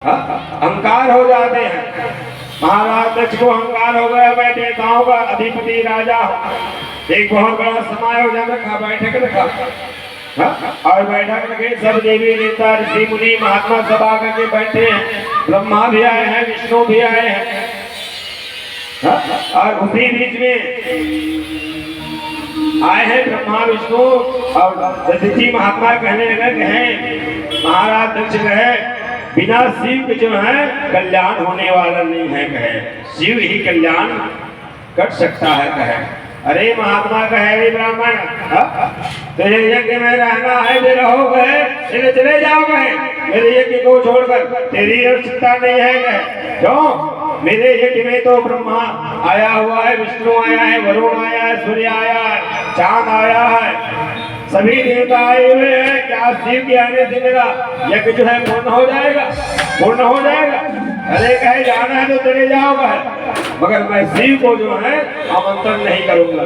अहंकार हो जाते हैं। महाराज दक्ष को अहंकार हो गया, बैठे गांव का अधिपति राजा, एक बहुत बड़ा समायोजन रखा, बैठक रखा। और बैठक रखे, सब देवी देवता ऋषि मुनि महात्मा सब आकर के बैठे हैं। ब्रह्मा भी आए हैं, विष्णु भी आए हैं। और उसी बीच में आए हैं ब्रह्मा विष्णु और दधीचि महात्मा कहने लगे हैं महाराज दक्ष कहे बिना शिव के जो है कल्याण होने वाला नहीं है, कहे शिव ही कल्याण कर सकता है। कहे अरे महात्मा कहे ब्राह्मण तेरे यज्ञ में रहना है, दे रहो गए चले जाओ गए, मेरे यज्ञ को छोड़कर तेरी आवश्यकता नहीं है। कहे क्यों? मेरे यज्ञ में तो ब्रह्मा आया हुआ है, विष्णु आया है, वरुण आया है, सूर्य आया है, चांद आया है, सभी देवता आए हुए हैं। क्या शिव के आने से मेरा यज्ञ जो है पूर्ण हो जाएगा? पूर्ण हो जाएगा। अरे कहे जाना है तो चले जाओ, मगर मैं शिव को जो है आमंत्रण नहीं करूंगा।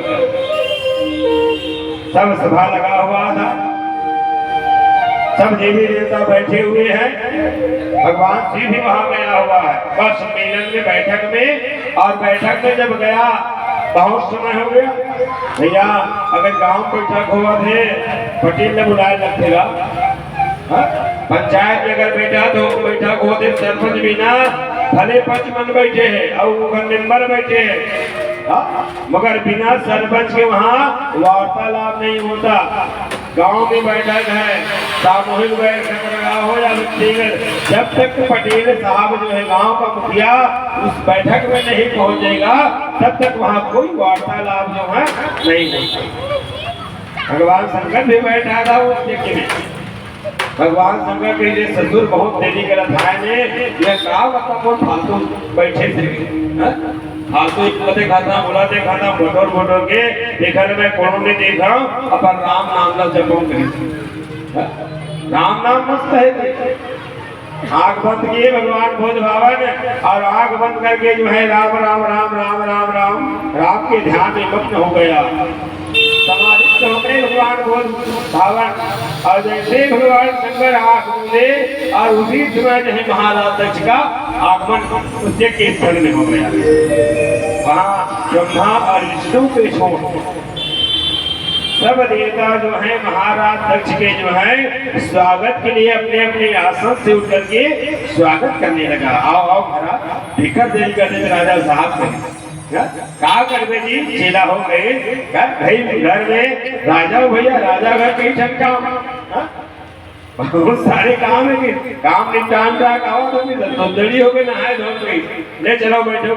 सब सभा लगा हुआ था, सब देवी देवता बैठे हुए हैं, भगवान शिव भी वहां गया हुआ है बस सम्मेलन में, बैठक में। और बैठक में जब गया बहुत समय हो गया भैया, अगर गांव बैठक हुआ थे पटेल ने बुलाया लगेगा, पंचायत में अगर बैठा तो बैठक होते सरपंच बिना भले 5 मन बैठे हैं और मेंबर बैठे हैं, मगर बिना सरपंच के वहाँ वार्तालाप नहीं होता। गांव में बैठक है, सामूहिक बैठक लगा हो या व्यक्तिगत, जब तक पटेल साहब जो है गांव का मुखिया उस बैठक में नहीं पहुंचेगा तब तक वहां कोई वार्तालाप जो है नहीं होता। भगवान शंकर भी बैठा था उस यज्ञ में। भगवान शंकर के लिए ससुर बहुत देरी करत है, यह कहा मतलब फालतू बैठे थे, फालतू बोलते खाता बुलाते खाता बटोर बटोर के देखा मैं कोनो ने देखा अपन राम नाम ला जपो करी, राम नाम मस्त है। आंख बंद किए भगवान भोज भावन और आंख बंद करके जो है राम राम राम राम राम राम राम के ध्यान में मग्न हो गया, समाधिस्थ हो गए भगवान भोज भावन। और जैसे भगवान शंकर आंख मूंदे और उसी समय जो है महाराज दक्ष का आगमन उस यज्ञ के स्थल में हो गया। वहाँ ब्रह्मा और विष्णु के छोड़ सब देवता जो है महाराज दक्ष के जो है स्वागत के लिए अपने अपने आसन से उठ करके स्वागत करने लगा। आओ आओ महाराज, फिकर देरी करने राजा साहब कहा करवे जी चेला हो गए भाई घर में राजा हो भैया, राजा घर कहीं ठंडा बहुत सारे काम है, काम निपटान का दड़ी हो गए, नहाए धो गई, ले चलो बैठो।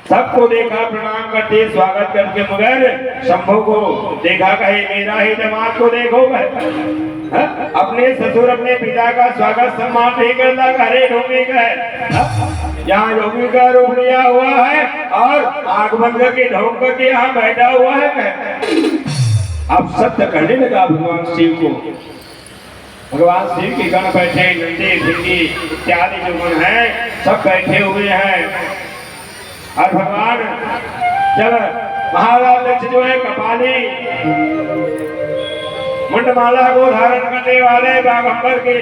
सबको देखा, प्रणाम करते स्वागत करके, मगर शंभू को देखा कहे मेरा ही जमात को देखो, अपने ससुर अपने पिता का स्वागत सम्मान नहीं करता, घरे ढोंगी का है, यहाँ योगी का रूप लिया हुआ है और आंख बंद करके ढोंग करके यहाँ बैठा हुआ है। अब सत्य कहने लगा भगवान शिव को। भगवान शिव के गण बैठे, नंदी भिंडी इत्यादि जो गण है सब बैठे हुए हैं। और भगवान जब महाराज दक्ष जो है कपाली मुंडमाला को धारण करने वाले, बागंबर के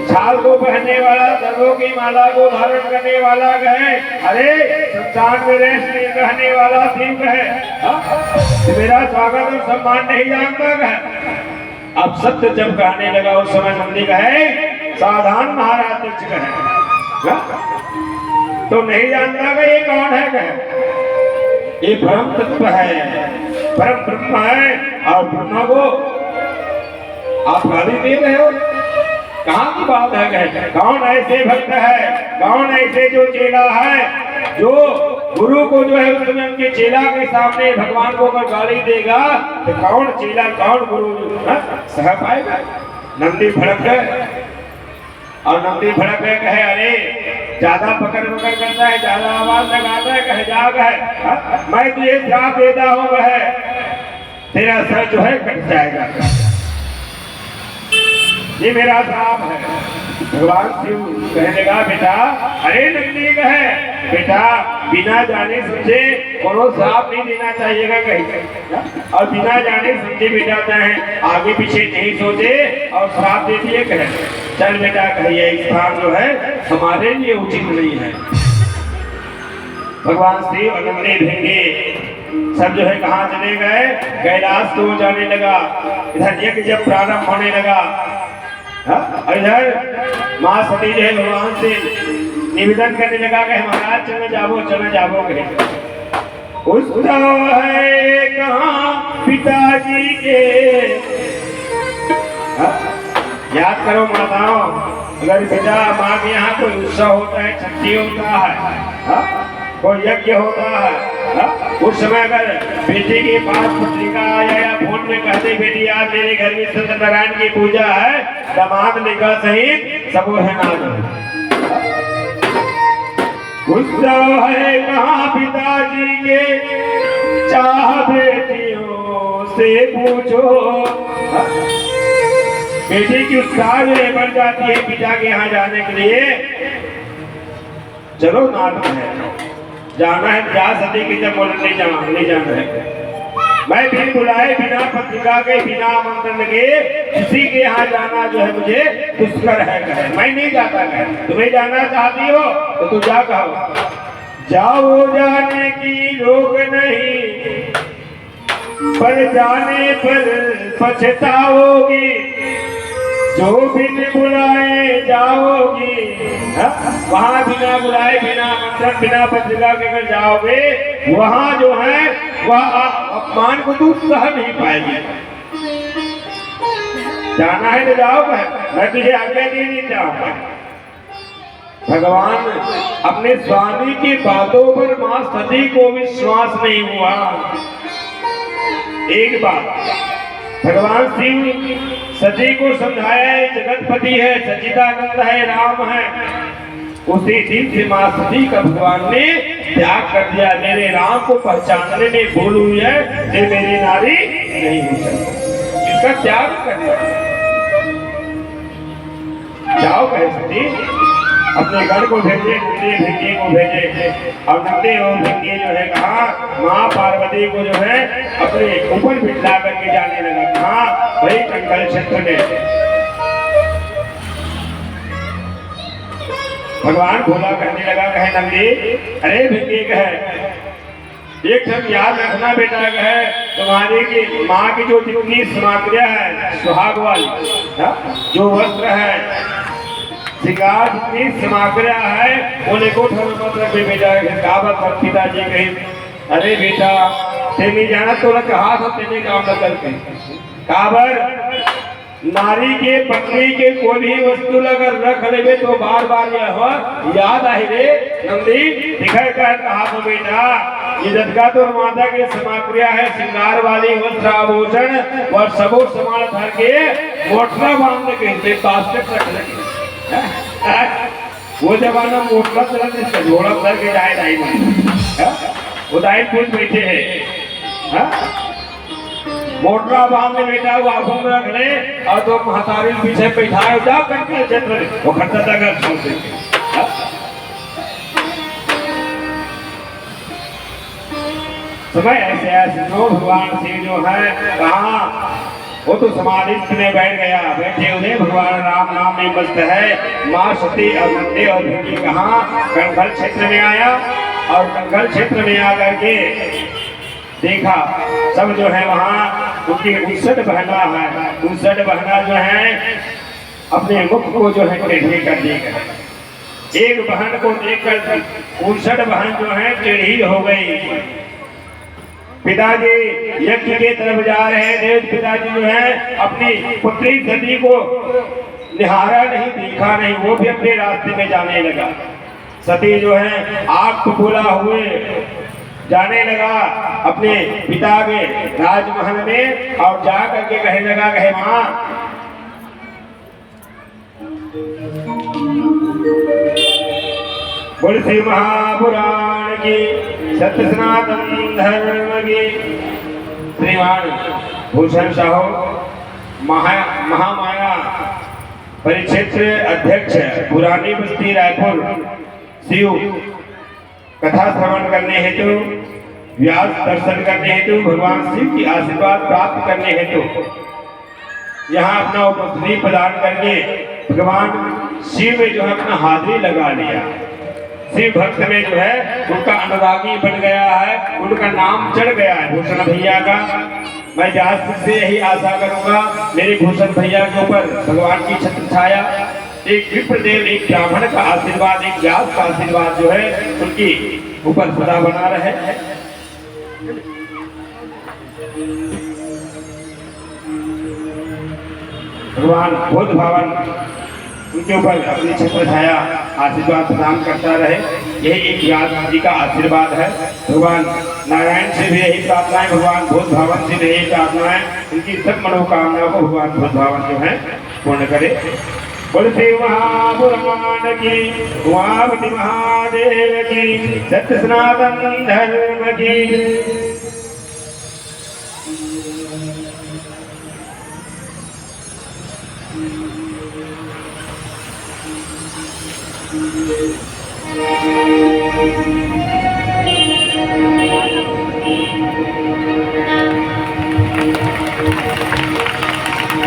छाल को पहनने वाला, सर्वों की माला को धारण करने वाला कहे अरे संसार में रहने वाला शिव कहे मेरा स्वागत और सम्मान नहीं जानता कहे। अब सत्य जब कहने लगा उस समय नंदी कहे सावधान महाराज दक्ष कहे तो नहीं जानता कि ये कौन है, कहे ये परम तत्व है, परम ब्रह्म है। और ब्रह्मा को आप गाली दे रहे हो, कहाँ की बात है? कहे कौन ऐसे भक्त है, कौन ऐसे जो चेला है जो गुरु को जो है उस समय उनके चेला के सामने भगवान को अगर गाली देगा तो कौन चेला कौन गुरु सह पाएगा? नंदी भड़क गए और नंदी भड़क गए, कहे अरे ज्यादा पकड़ पकड़ करता है, ज्यादा आवाज लगाता है, कहे जाग है मैं तुझे श्राप देता हूँ, कहे तेरा सर जो है कट जाएगा, ये मेरा श्राप है। भगवान शिव कहने लगा बेटा अरे नंदी कहे बेटा बिना जाने समझे कोनो श्राप नहीं देना चाहिएगा कहीं, और बिना जाने समझे बेटा चाहे आगे पीछे नहीं सोचे और श्राप दे दिए कहे चल बेटा कहिए स्थान जो है हमारे लिए उचित नहीं है। भगवान श्री और नंदी भिंगी सब जो है कहाँ चले गए, कैलाश को जाने लगा। इधर यज्ञ जब प्रारंभ होने लगा, और इधर माँ सती जो है भगवान से निवेदन करने लगा कि महाराज चले जाबो कहे उत्सव है कहाँ पिताजी के। याद करो माताओं, अगर पिता माँ के यहाँ कोई उत्सव होता है, छठी होता है, कोई यज्ञ होता है, उस समय अगर बेटी के पास पत्रिका आया या फोन में कहते बेटी आज मेरे घर में सत्यनारायण की पूजा है, दामाद निकाह सहित सब है नाम। उत्सव है कहाँ पिताजी के, चाह बेटियों से पूछो। बेटी की उत्साह बढ़ जाती है पिता के यहाँ जाने के लिए। चलो नाटक है, जाना है जा सती की जब बोले नहीं जाना है। मैं भी बुलाए बिना पत्रिका के बिना आमंत्रण के किसी के यहाँ जाना जो है मुझे दुष्कर है कहे, मैं नहीं जाता कहे। तुम्हें जाना चाहती हो तो तू जा कहो, जाओ जाने की रोक नहीं, पर जाने पर पछताओगी, जो बिन बुलाए जाओगी। वहां बिना बुलाए बिना आमंत्रण बिना पत्रिका के अगर जाओगे वहां जो है वह अपमान को तू सह नहीं पाएगी। जाना है तो जाओ, मैं तुझे आज्ञा दे नहीं चाहूंगा। भगवान अपने स्वामी की बातों पर मां सती को विश्वास नहीं हुआ। एक बात भगवान शिव सती को समझाया है, जगतपति है, सच्चिदानंद है, राम है। उसी दिन से मां सती का भगवान ने त्याग कर दिया। मेरे राम को पहचानने में भूल हुई है, ये मेरी नारी नहीं हो सकती, इसका त्याग कर दिया। जाओ कहे सती अपने घर को भेजे, नंदी भिंगी को भेजे। और नंदी और भिंगी जो है कहा माँ पार्वती को जो है अपने ऊपर बिठला करके जाने लगा। कहा वही कंकल क्षेत्र में भगवान भोला कहने लगा, कहे नंदी अरे भिंगी कहे एक सब याद रखना बेटा, कहे तुम्हारी की माँ की जो जितनी सामग्रियां है सुहाग वाली, जो वस्त्र है श्रृंगार जितनी सामग्रियां है उन्हें को मतलब बेटा काबत पिताजी कही अरे बेटा तेरी जाना तो कहा था तेने काम न करके। काबर नारी के पत्नी के कोई भी वस्तु अगर रख ले तो बार बार यह याद आई रे नंदी दिखा कर कहा तो बेटा इज्जत का तो माता के सामग्रियां है श्रृंगार वाली वस्त्र आभूषण और सबो सामान धर के मोटरा बांध के बास्केट रख लगे। वो जमाना मोटरा चलने से झोड़ा भर के जाए नहीं वो दाई पूछ बैठे हैं मोटरा बांध में बेटा वो आंखों में रख ले और तो महतारी पीछे बैठाए जा करके क्षेत्र वो खर्चा तक छोड़ दे। समय ऐसे ऐसे जो भगवान से जो है कहा वो तो समाधि में बैठ गया, बैठे हुए भगवान राम नाम में मस्त है। माँ सती और नंदी और भिंगी कहा कंकल क्षेत्र में आया और कंकल क्षेत्र में आकर के देखा सब जो है वहाँ उनकी 59 बहना है। 59 बहना जो है अपने मुख को जो है टेढ़ी कर दी गई। एक बहन को देखकर 59 बहन जो है टेढ़ी हो गई। पिताजी यज्ञ के तरफ जा रहे थे, पिताजी जो है अपनी पुत्री सती को निहारा नहीं, देखा नहीं, वो भी अपने रास्ते में जाने लगा। सती जो है आग को बोला हुए जाने लगा अपने पिता के राजमहल में और जा करके कहने लगा कहे माँ बोल श्री महापुराण की सत्य सनातन धर्म की। श्रीमान भूषण साहू महामाया परिक्षेत्र अध्यक्ष पुरानी बस्ती रायपुर शिव कथा श्रवण करने हेतु व्यास दर्शन करने हेतु भगवान शिव की आशीर्वाद प्राप्त करने हेतु यहाँ अपना उपस्थिति प्रदान करके भगवान शिव में जो है अपना हाजिरी लगा लिया। शिव भक्त में जो है उनका अनुरागी बन गया है, उनका नाम चढ़ गया है भूषण भैया का। मैं व्यास से यही आशा करूंगा मेरे भूषण भैया के ऊपर भगवान की छत्र छाया, एक विप्रदेव, एक ब्राह्मण का आशीर्वाद, एक व्यास का आशीर्वाद जो है उनकी ऊपर सदा बना रहे। भगवान बुद्ध भगवान उनके ऊपर अपनी छत्र छाया आशीर्वाद प्रदान करता रहे, यही एक व्यास जी का आशीर्वाद है। भगवान नारायण से भी यही प्रार्थनाएं, भगवान बुद्ध भगवान से भी यही प्रार्थनाएं, उनकी सब मनोकामनाओं को भगवान बुद्ध भगवान जो है पूर्ण करे। बोलते महापुराण की, उमापति महादेव की, सत्य सनातन धर्म की।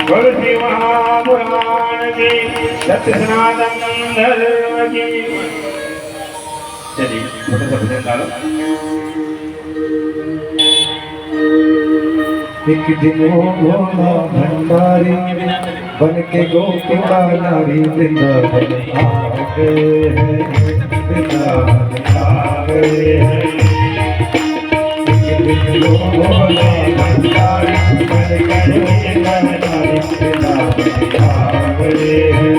बोलते महापुराण की, सत्य सनातन धर्म की। चलिए छोटा सा भजन डालो। एक दिन वो भोला भंडारी बन के गोपिका नारी वृंदावन आ गए हैं, वृंदावन आ गए हैं। एक दिन वो भोला भंडारी बन के गोपिका नारी वृंदावन आ गए हैं,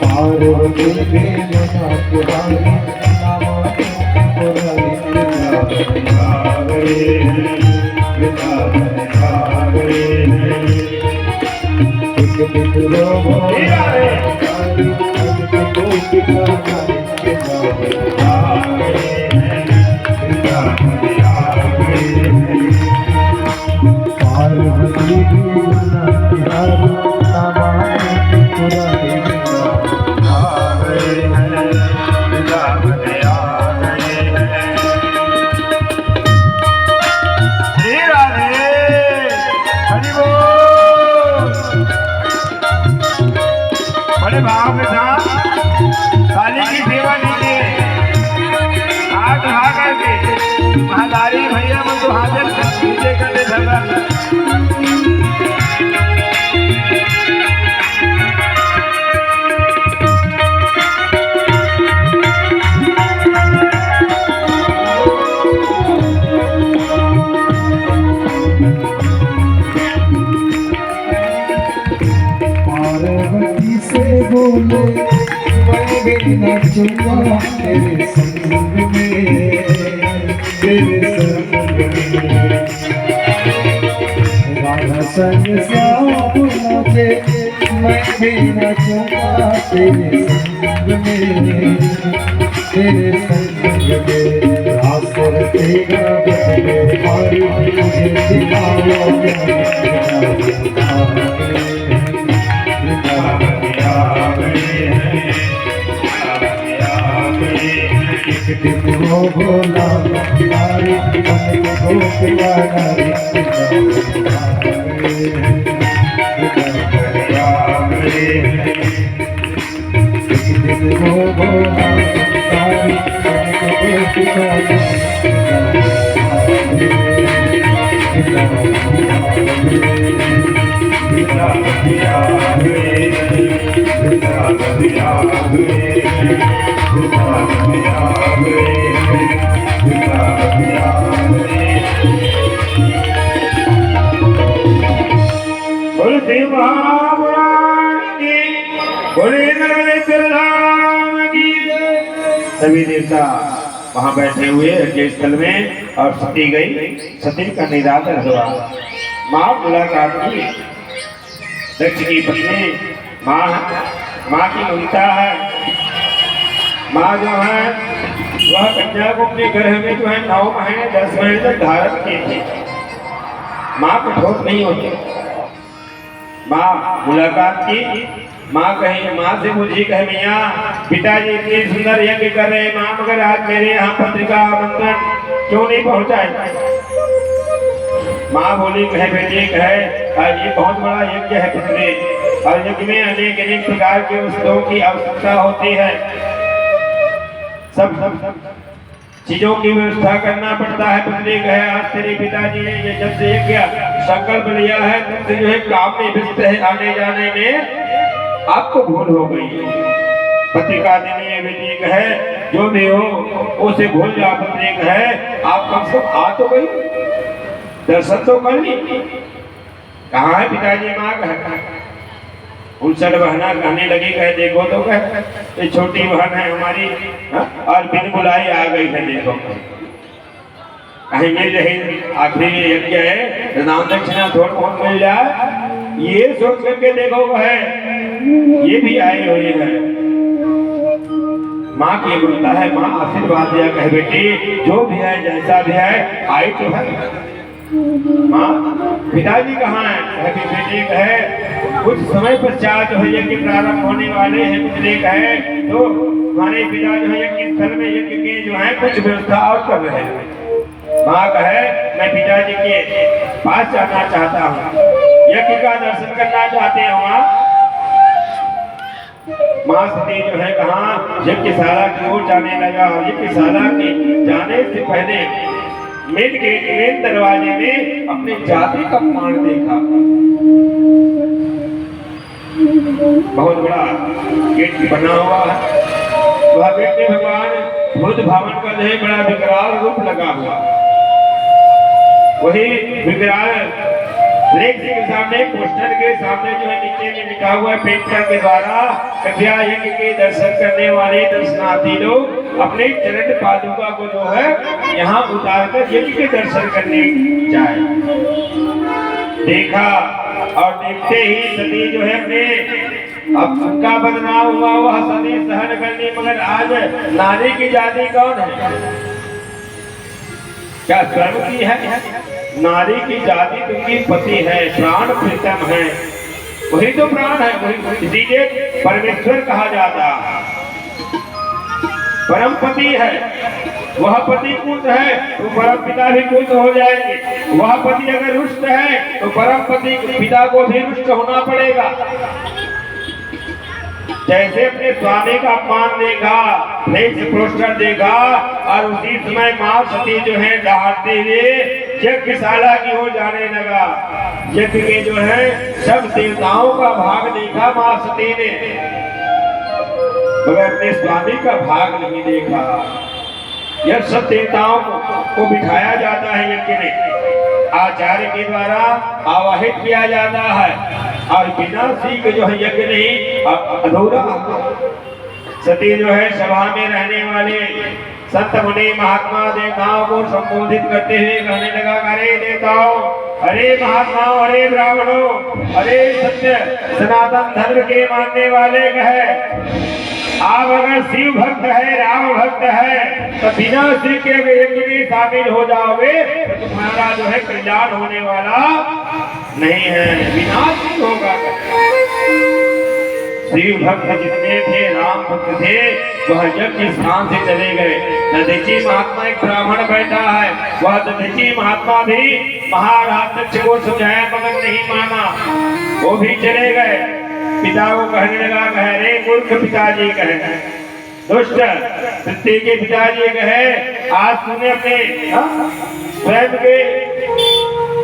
पार्वती भी मना पुरानी बड़े भाव के साथ काली की सेवा कीजिए। हाथ उठा करके महादारी भैया मन तो हाजिर नीचे करने धरना। बोले मैं भी नाचूंगा तेरे संग में, तेरे संग में। राधा संग श्याम नाचे मैं भी नाचूंगा तेरे संग में, तेरे संग में। रास रखेगा बदले और मुझे दिखाओ वो भोला नारी बन के गोपिका नारी वो भोला नारी बन के गोपिका बोलते महापुराण की, बोले नरेंद्र धाम की। सभी देवता वहां बैठे हुए यज्ञ स्थल में और सती गई, सती का निरादर हुआ। माँ मुलाकात की, दक्ष की पत्नी माँ की ममता है। माँ जो है वह कन्या को अपने गर्भ में जो है 9 महीने 10 महीने तक धारण की थी। माँ को ठोक नहीं होती। माँ मुलाकात की, माँ कही, माँ से मुझे कहे मियाँ पिताजी इतनी सुंदर यज्ञ कर रहे हैं, माँ मगर आज मेरे यहाँ पत्रिका आमंत्रण क्यों नहीं पहुँचाए। माँ बोली, कहे बेटी कहे ये बहुत बड़ा यज्ञ है पिछले, और यज्ञ में अनेक अनेक प्रकार के वस्तुओं की आवश्यकता होती है। सब चीजों की व्यवस्था करना पड़ता है। पिछले कहे आज तेरे पिताजी ने ये जब से यज्ञ संकल्प लिया है तब से जो है काम में व्यस्त है, आने जाने में आपको भूल हो गई है। पत्रिका देने विधि है जो भी हो उसे भूल जा, पत्रिक है आप कम से कम आ तो गई, दर्शन तो कर ली। कहाँ है पिताजी? माँ कहा उनसठ बहना कहने लगी, कहे देखो तो कहे ये छोटी बहन है हमारी, और बिन बुलाई आ गई है, देखो कहीं मिल रही। आखिरी यज्ञ है, नाम दक्षिणा थोड़ा बहुत मिल जाए, ये सोच करके देखो है ये भी आए हुए हैं। माँ की बोलता है, माँ आशीर्वाद दिया, कहे बेटी जो भी है जैसा भी है आई तो है। माँ पिताजी कहाँ है? बेटे कहे कुछ समय पश्चात जो है यज्ञ प्रारंभ होने वाले हैं। पिछले कहे तो हमारे पिता जो है यज्ञ स्थल में यज्ञ के जो है कुछ व्यवस्था और कर रहे हैं। माँ कहे मैं पिताजी के पास जाना चाहता हूँ, यज्ञ का दर्शन करना चाहते हैं। वहाँ माँ सती जो है कहाँ यज्ञशाला की ओर जाने लगा, और यज्ञशाला के जाने से पहले मेन गेट मेन दरवाजे में अपने जाति का प्रमाण देखा। बहुत बड़ा गेट बना हुआ है, वह गेट में भगवान बुद्ध भवन का जो है बड़ा विकराल रूप लगा हुआ। वही विकराल लेख के सामने, पोस्टर के सामने जो है नीचे में लिखा हुआ है पेपर के द्वारा, कृपया यज्ञ के दर्शन करने वाले दर्शनार्थी लोग अपने चरण पादुका को जो है यहाँ उतार कर यज्ञ के दर्शन करने जाए। देखा और देखते ही सती जो है अपने अब उनका बदनाम हुआ, वह सती सहन करनी, मगर आज नारी की जाति कौन है? क्या स्वयं की है? नारी की जाति तुमकी पति है, प्राण प्रीतम है, वही तो प्राण है, वही इसीलिए परमेश्वर कहा जाता है। परम पति है, वह पति कुश है तो परम पिता भी कुश हो जाएंगे। वह पति अगर रुष्ट है तो परम पति पिता को भी रुष्ट होना पड़ेगा। जैसे अपने स्वामी का अपमान देखा, फ्लेक्स पोस्टर देखा, और उसी समय माँ सती जो है दहाड़ते हुए यज्ञशाला की ओर जाने लगा। यज्ञ के जो है सब देवताओं का भाग देखा माँ सती ने, मगर अपने स्वामी का भाग नहीं देखा। यह सब देवताओं को बिठाया जाता है यज्ञ में, आचार्य के द्वारा आवाहित किया जाता है, और बिना सीख जो है यज्ञ नहीं अधूरा। सती जो है सभा में रहने वाले संत मुनि महात्मा देवताओं को संबोधित करते हुए कहने लगा, अरे देवताओं, अरे महात्माओं, अरे ब्राह्मणों, अरे सत्य सनातन धर्म के मानने वाले कहे आप अगर शिव भक्त है, राम भक्त है, तो बिना शिव के यज्ञ में शामिल हो जाओगे तो तुम्हारा जो है कल्याण होने वाला नहीं है, विनाश होगा। शिव भक्त जितने थे, राम भक्त थे, वह यज्ञ स्थान से चले गए। दधीची महात्मा एक ब्राह्मण बैठा है, वह दधीची महात्मा भी महाराज को समझाया मगर नहीं माना, वो भी चले गए। पिता को कहने लगा, कहे रे मूर्ख पिताजी, कहे दुष्ट सत्य के पिताजी, कहे आज तूने अपने स्वयं के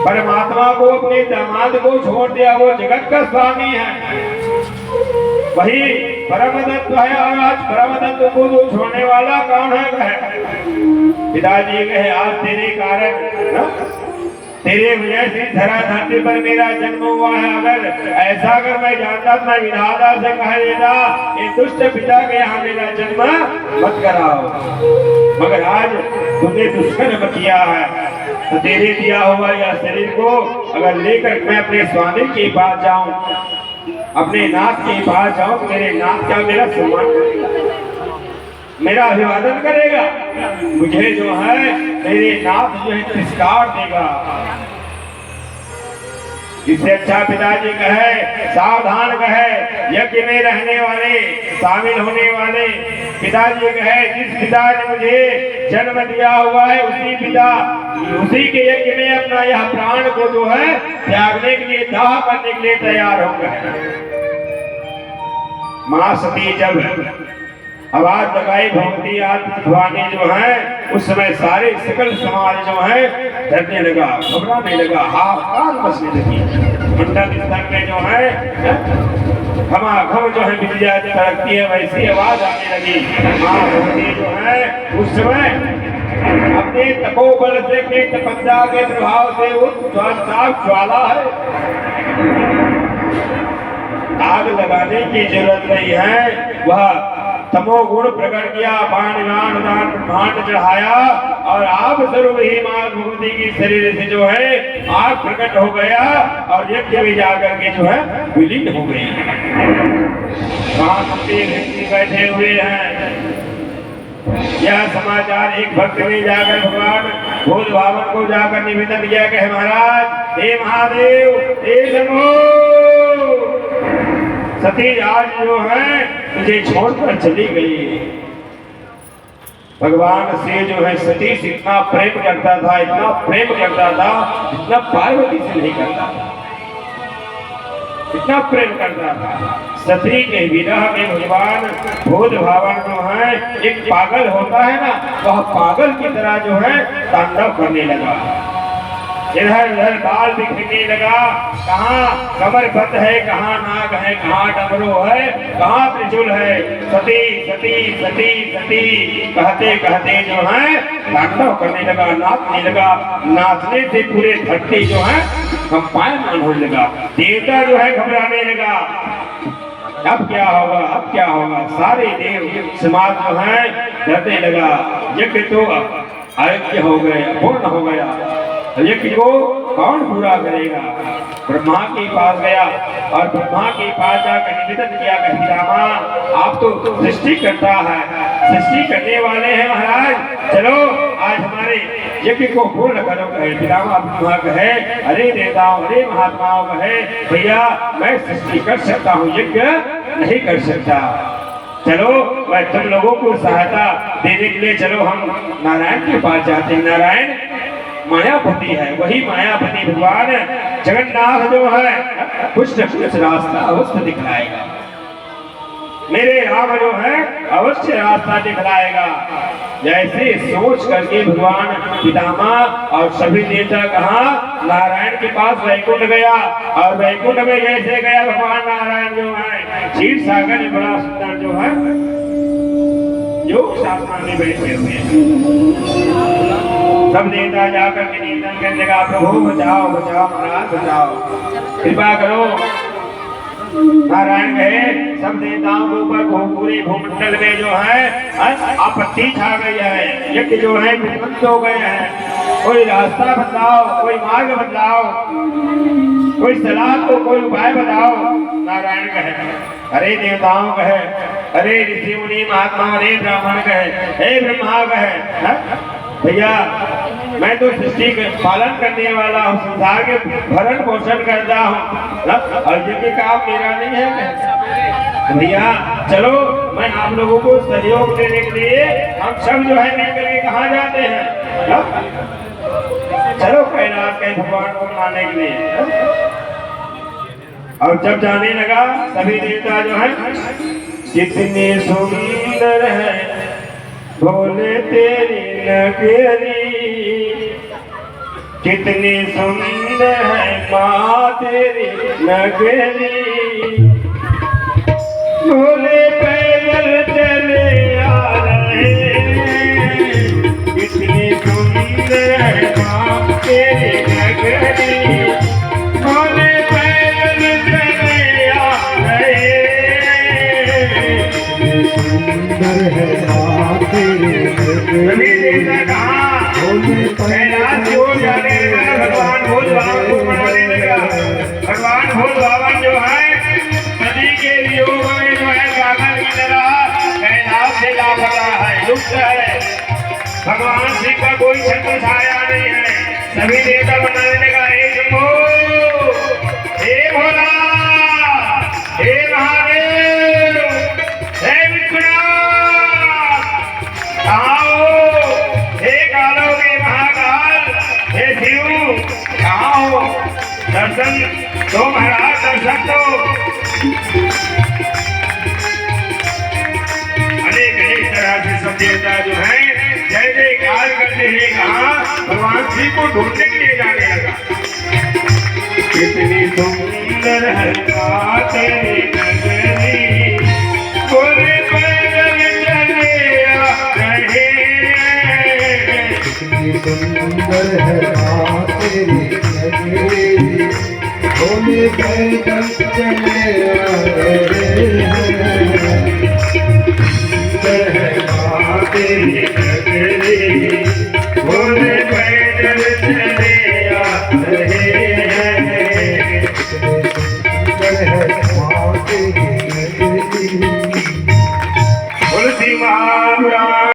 परमात्मा को, अपने दामाद को छोड़ दिया, वो जगत का स्वामी है, वही परम तत्व है, और आज परम तत्व को जो छोड़ने वाला कौन है? कहे पिताजी, कहे आज तेरे कारण, तेरे वजह से धरा धरती पर मेरा जन्म हुआ है। अगर ऐसा अगर मैं जानता तो मैं विधाता से कह देता ये दुष्ट पिता के यहाँ मेरा जन्म मत कराओ, मगर आज तुमने दुष्कर्म किया है, तो तेरे दिया हुआ यह शरीर को अगर लेकर मैं अपने स्वामी के पास जाऊं, अपने नाथ के पास जाऊं, तो मेरे नाथ क्या मेरा सम्मान करेगा, मेरा अभिवादन करेगा, मुझे जो है मेरे नाथ जो है तिरस्कार देगा। इससे अच्छा पिताजी कहे सावधान, कहे यज्ञ में रहने वाले, शामिल होने वाले पिताजी कहे जिस पिता ने मुझे जन्म दिया हुआ है उसी पिता उसी के यज्ञ में अपना यह प्राण को जो है त्यागने के लिए, दाह करने के लिए तैयार हो गए। मां सती जब आवाज लगाई भगवती आत्मवाणी जो है, उस समय सारे सकल समाज जो है डरने लगा, घबराने लगा, हाहाकार मचने लगी। मंडल स्तर में जो है घमाघम जो है बिजलियां तड़कती है, वैसी आवाज आने लगी। मां भगवती जो है उस समय अपने तपोबल से, अपनी तपस्या के प्रभाव से उस साफ ज्वाला है, आग लगाने की जरूरत नहीं है। वह तमोगुण प्रकट किया, बाण दान ब्रह्मांड चढ़ाया और आप स्वरूप ही मां भगवती की शरीर से जो है आग प्रकट हो गया और यज्ञ में जाकर के जो है विलीन हो गई। व्यक्ति बैठे हुए हैं। यह समाचार एक भक्त ने जाकर भगवान भोज भावन को जाकर निवेदन किया कि महाराज, हे महादेव, हे शंभो, सती आज जो है मुझे छोड़कर चली गई। भगवान से जो है सती से इतना प्रेम करता था, इतना प्रेम करता था, इतना पार्वती से नहीं करता था, इतना प्रेम करता था। सती के विरह में भगवान भोज भावन जो है, एक पागल होता है ना, वह पागल की तरह जो है तांडव करने लगा। इधर उधर बाल बिखरने लगा, कहाँ कमर बंद है, कहाँ नाग है, कहाँ डमरू है, कहाँ त्रिशूल है। सती सती सती सती कहते कहते जो है तांडव करने लगा, नाचने लगा। नाचने से पूरे धरती जो है कंपायमान होने लगा। देवता जो है घबराने लगा, अब क्या होगा, अब क्या होगा। सारे देव समाज जो है डरने लगा। यज्ञ तो अयोग्य हो गए, पूर्ण हो गया, यज्ञ को कौन पूरा करेगा। ब्रह्मा के पास गया और ब्रह्मा के पास जाकर निवेदन किया कि पितामह, आप तो सृष्टि करता है, सृष्टि करने वाले हैं महाराज, चलो आज हमारे यज्ञ को पूर्ण करो। कहे पितामह ब्रह्मा कहे, अरे देवताओं, अरे महात्माओं कहे, भैया मैं सृष्टि कर सकता हूँ, यज्ञ नहीं कर सकता। चलो मैं तुम लोगों को सहायता देने के लिए चलो हम नारायण के पास जाते हैं। नारायण मायापति है, वही मायापति भगवान जगन्नाथ जो है कुछ न कुछ रास्ता अवश्य दिखलाएगा। मेरे राम जो है अवश्य रास्ता दिखलाएगा। जैसे सोच करके भगवान पितामह और सभी देवता कहा नारायण के पास वैकुंठ गया और वैकुंठ में जैसे गया भगवान नारायण जो है क्षीर सागर में बड़ा सुंदर जो है योग शासन में बैठे हुए हैं। सब देवता जाकर के निवेदन करने लगा, प्रभु बचाओ बचाओ महाराज बचाओ, कृपा करो। नारायण गए, सब देवताओं के ऊपर पूरे भूमंडल में जो है आपत्ति छा गई है, यज्ञ जो है विध्वंस हो गए हैं। कोई रास्ता बताओ, कोई मार्ग बताओ, कोई सलाह को कोई उपाय बताओ। नारायण कहे, अरे देवताओं कहे, अरे ऋषि मुनि महात्मा, अरे ब्राह्मण कहे, हे ब्रह्मा कहे, भैया मैं तो सृष्टि का पालन करने वाला हूँ, संसार के भरण पोषण करता हूँ और यज्ञ काम मेरा नहीं है। भैया चलो मैं आप लोगों को सहयोग देने के लिए हम सब जो है मिलकर के कहाँ जाते हैं, चलो कैलाश के भगवान को मनाने के लिए। और जब जाने लगा सभी देवता जो है, कितने सुंदर है भोले तेरी नगरी, कितनी सुंदर है माँ तेरी नगरी। भोले पैदल चले आ रहे हैं, कितनी सुंदर है माँ तेरी नगरी। भोले पैदल चले आ रहे हैं, सुंदर है भगवान भोज भावन को मनाने लगा। भगवान भोज भावन जो है नदी के योग में जो है सागर की तरह कैलाश से लापता है, लुप्त है। भगवान श्री का कोई छत्र छाया नहीं है। सभी देवता मनाने लगा, हे शंभो, हे भोला, हे महादेव, हे विश्वनाथ, आओ हे कालों के महाकाल, दर्शन तो महाराज दर्शन तो अनेक अनेक तरह से सब देवता जो है जय जयकार करते हैं। कहा भगवान शिव को ढूंढने के लिए जाने लगा। कितनी सुंदर है तेरी नगरी, गोरे पैदल चले आ रहे। कितनी सुंदर है तेरी नगरी, गोरे पैदल चले आ रहे हैं। सुंदर है तेरी